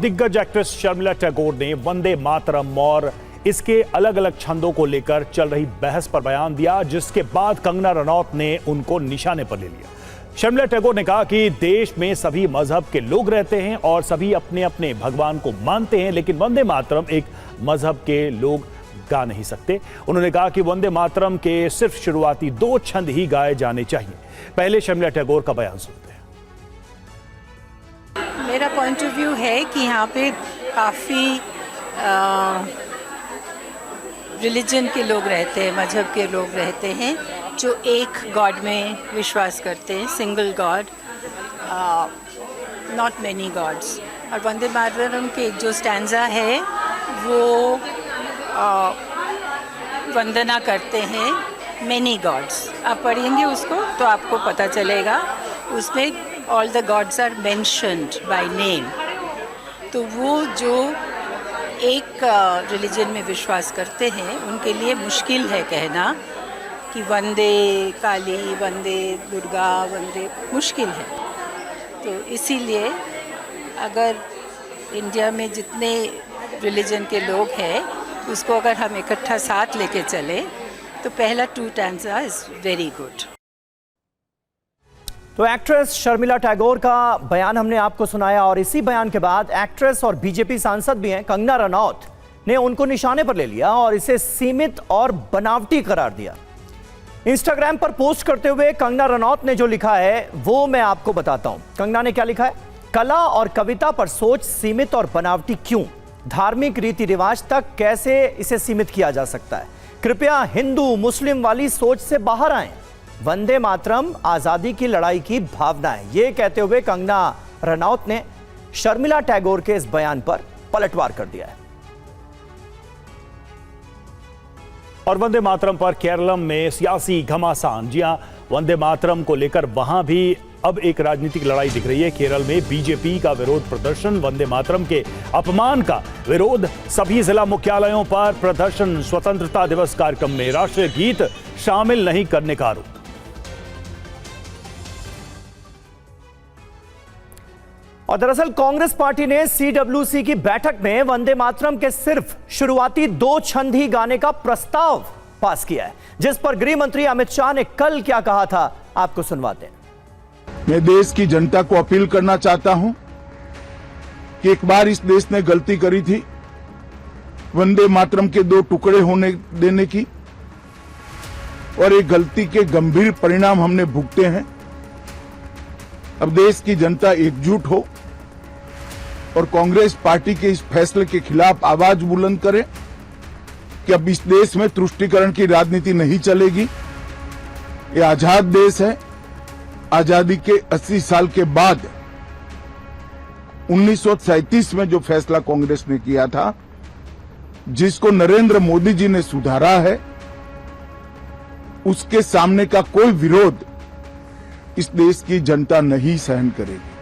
दिग्गज एक्ट्रेस शर्मिला टैगोर ने वंदे मातरम और इसके अलग अलग छंदों को लेकर चल रही बहस पर बयान दिया, जिसके बाद कंगना रनौत ने उनको निशाने पर ले लिया। शर्मिला टैगोर ने कहा कि देश में सभी मजहब के लोग रहते हैं और सभी अपने अपने भगवान को मानते हैं, लेकिन वंदे मातरम एक मजहब के लोग गा नहीं सकते। उन्होंने कहा कि वंदे मातरम के सिर्फ शुरुआती 2 छंद ही गाए जाने चाहिए। पहले शर्मिला टैगोर का बयान सुनते हैं। मेरा पॉइंट ऑफ व्यू है कि यहाँ पे काफ़ी रिलीजन के लोग रहते हैं, मजहब के लोग रहते हैं जो एक गॉड में विश्वास करते हैं, single God, not many God's. और वंदे मातरम के जो स्टैंजा है वो वंदना करते हैं मेनी गॉड्स। आप पढ़ेंगे उसको तो आपको पता चलेगा, उसमें all the gods are mentioned by name. तो वो जो एक रिलीजन में विश्वास करते हैं उनके लिए मुश्किल है कहना कि वंदे काली, वंदे दुर्गा, वंदे, मुश्किल है। तो इसीलिए अगर इंडिया में जितने रिलीजन के लोग हैं उसको अगर हम इकट्ठा साथ लेके चले तो पहला 2 स्टैंजा इज वेरी गुड। तो एक्ट्रेस शर्मिला टैगोर का बयान हमने आपको सुनाया और इसी बयान के बाद एक्ट्रेस और बीजेपी सांसद भी हैं कंगना रनौत ने उनको निशाने पर ले लिया और इसे सीमित और बनावटी करार दिया। इंस्टाग्राम पर पोस्ट करते हुए कंगना रनौत ने जो लिखा है वो मैं आपको बताता हूं। कंगना ने क्या लिखा है? कला और कविता पर सोच सीमित और बनावटी क्यों? धार्मिक रीति रिवाज तक कैसे इसे सीमित किया जा सकता है? कृपया हिंदू मुस्लिम वाली सोच से बाहर आएं। वंदे मातरम आजादी की लड़ाई की भावना है। यह कहते हुए कंगना रनौत ने शर्मिला टैगोर के इस बयान पर पलटवार कर दिया है। और वंदे मातरम पर केरलम में सियासी घमासान। जी हां, वंदे मातरम को लेकर वहां भी अब एक राजनीतिक लड़ाई दिख रही है। केरल में बीजेपी का विरोध प्रदर्शन, वंदे मातरम के अपमान का विरोध, सभी जिला मुख्यालयों पर प्रदर्शन, स्वतंत्रता दिवस कार्यक्रम में राष्ट्रीय गीत शामिल नहीं करने का आरोप। और दरअसल कांग्रेस पार्टी ने सीडब्ल्यूसी की बैठक में वंदे मातरम के सिर्फ शुरुआती 2 छंद ही गाने का प्रस्ताव पास किया है, जिस पर गृह मंत्री अमित शाह ने कल क्या कहा था आपको सुनवाते हैं। मैं देश की जनता को अपील करना चाहता हूं कि एक बार इस देश ने गलती करी थी वंदे मातरम के 2 टुकड़े होने देने की, और एक गलती के गंभीर परिणाम हमने भुगते हैं। अब देश की जनता एकजुट हो और कांग्रेस पार्टी के इस फैसले के खिलाफ आवाज बुलंद करे कि अब इस देश में तुष्टीकरण की राजनीति नहीं चलेगी। ये आजाद देश है। आजादी के 80 साल के बाद 1937 में जो फैसला कांग्रेस ने किया था, जिसको नरेंद्र मोदी जी ने सुधारा है, उसके सामने का कोई विरोध इस देश की जनता नहीं सहन करेगी।